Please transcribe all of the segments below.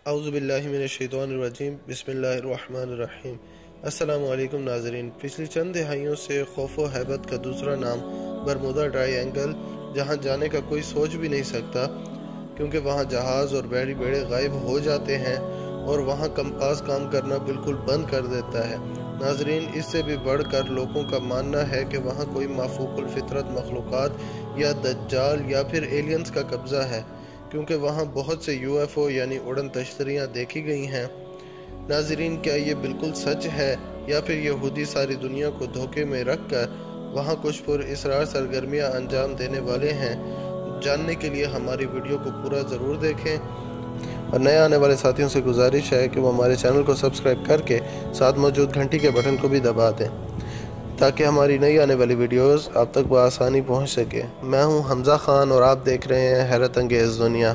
اعوذ باللہ من الشیطان الرجیم بسم اللہ الرحمن الرحیم۔ السلام علیکم ناظرین۔ پچھلی چند دہائیوں سے خوف و حیبت کا دوسرا نام برمودا ٹرائی اینگل، جہاں جانے کا کوئی سوچ بھی نہیں سکتا، کیونکہ وہاں جہاز اور بحری بیڑے غائب ہو جاتے ہیں اور وہاں کمپاس کام کرنا بالکل بند کر دیتا ہے۔ ناظرین، اس سے بھی بڑھ کر لوگوں کا ماننا ہے کہ وہاں کوئی مافوق الفطرت مخلوقات یا دجال یا پھر ایلینز کا قبضہ ہے، کیونکہ وہاں بہت سے UFO یعنی اڑن تشتریاں دیکھی گئی ہیں۔ ناظرین، کیا یہ بالکل سچ ہے یا پھر یہودی ساری دنیا کو دھوکے میں رکھ کر وہاں کچھ پر اسرار سرگرمیاں انجام دینے والے ہیں؟ جاننے کے لیے ہماری ویڈیو کو پورا ضرور دیکھیں، اور نئے آنے والے ساتھیوں سے گزارش ہے کہ وہ ہمارے چینل کو سبسکرائب کر کے ساتھ موجود گھنٹی کے بٹن کو بھی دبا دیں، تاکہ ہماری نئی آنے والی ویڈیوز آپ تک بآسانی پہنچ سکے۔ میں ہوں حمزہ خان اور آپ دیکھ رہے ہیں حیرت انگیز دنیا۔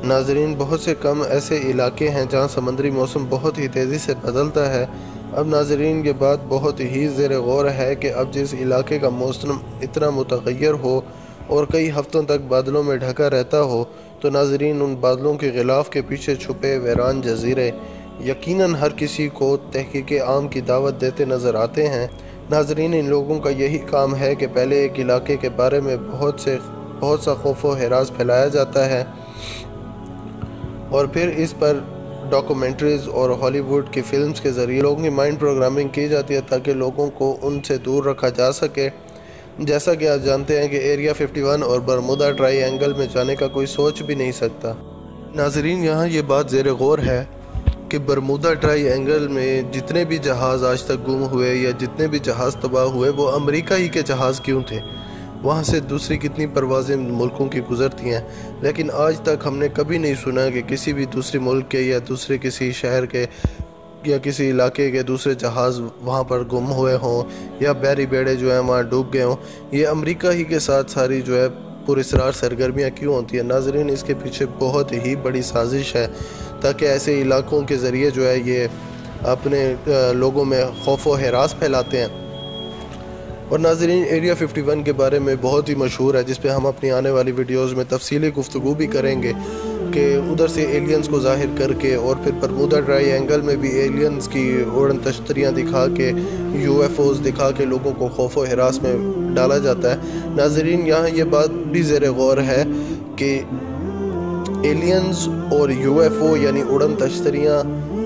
ناظرین، بہت سے کم ایسے علاقے ہیں جہاں سمندری موسم بہت ہی تیزی سے بدلتا ہے۔ اب ناظرین، یہ بات بہت ہی زیر غور ہے کہ اب جس علاقے کا موسم اتنا متغیر ہو اور کئی ہفتوں تک بادلوں میں ڈھکا رہتا ہو، تو ناظرین ان بادلوں کے غلاف کے پیچھے چھپے ویران جزیرے یقیناً ہر کسی کو تحقیق عام کی دعوت دیتے نظر آتے ہیں۔ ناظرین، ان لوگوں کا یہی کام ہے کہ پہلے ایک علاقے کے بارے میں بہت سا خوف و ہراس پھیلایا جاتا ہے، اور پھر اس پر ڈاکومنٹریز اور ہالی ووڈ کی فلمز کے ذریعے لوگوں کی مائنڈ پروگرامنگ کی جاتی ہے تاکہ لوگوں کو ان سے دور رکھا جا سکے۔ جیسا کہ آپ جانتے ہیں کہ ایریا 51 اور برمودا ٹرائی اینگل میں جانے کا کوئی سوچ بھی نہیں سکتا۔ ناظرین، یہاں یہ بات زیر غور ہے کہ برمودا ٹرائی اینگل میں جتنے بھی جہاز آج تک گم ہوئے یا جتنے بھی جہاز تباہ ہوئے، وہ امریکہ ہی کے جہاز کیوں تھے؟ وہاں سے دوسری کتنی پروازیں ملکوں کی گزرتی ہیں، لیکن آج تک ہم نے کبھی نہیں سنا کہ کسی بھی دوسرے ملک کے یا دوسرے کسی شہر کے یا کسی علاقے کے دوسرے جہاز وہاں پر گم ہوئے ہوں یا بحری بیڑے جو ہیں وہاں ڈوب گئے ہوں۔ یہ امریکہ ہی کے ساتھ ساری جو ہے پر اسرار سرگرمیاں کیوں ہوتی ہیں؟ ناظرین، اس کے پیچھے بہت ہی بڑی سازش ہے تاکہ ایسے علاقوں کے ذریعے جو ہے یہ اپنے لوگوں میں خوف و ہراس پھیلاتے ہیں۔ اور ناظرین، ایریا 51 کے بارے میں بہت ہی مشہور ہے، جس پہ ہم اپنی آنے والی ویڈیوز میں تفصیلی گفتگو بھی کریں گے کہ ادھر سے ایلینز کو ظاہر کر کے اور پھر برمودا ٹرائی اینگل میں بھی ایلینز کی اڑن تشتریاں دکھا کے UFOs دکھا کے لوگوں کو خوف و ہراس میں ڈالا جاتا ہے۔ ناظرین، یہاں یہ بات بھی زیر غور ہے کہ ایلینز اور UFO یعنی اڑن تشتریاں،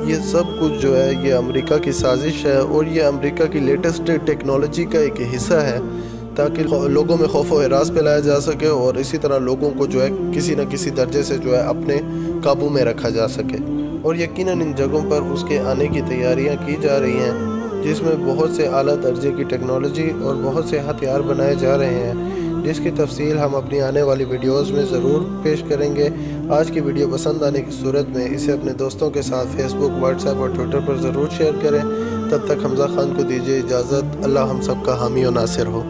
یہ سب کچھ جو ہے یہ امریکہ کی سازش ہے، اور یہ امریکہ کی لیٹسٹ ٹیکنالوجی کا ایک حصہ ہے تاکہ لوگوں میں خوف و ہراس پھیلایا جا سکے اور اسی طرح لوگوں کو جو ہے کسی نہ کسی درجے سے جو ہے اپنے قابو میں رکھا جا سکے۔ اور یقیناً ان جگہوں پر اس کے آنے کی تیاریاں کی جا رہی ہیں، جس میں بہت سے اعلیٰ درجے کی ٹیکنالوجی اور بہت سے ہتھیار بنائے جا رہے ہیں، جس کی تفصیل ہم اپنی آنے والی ویڈیوز میں ضرور پیش کریں گے۔ آج کی ویڈیو پسند آنے کی صورت میں اسے اپنے دوستوں کے ساتھ فیس بک، واٹس ایپ اور ٹویٹر پر ضرور شیئر کریں۔ تب تک حمزہ خان کو دیجیے اجازت۔ اللہ ہم سب کا حامی و ناصر ہو۔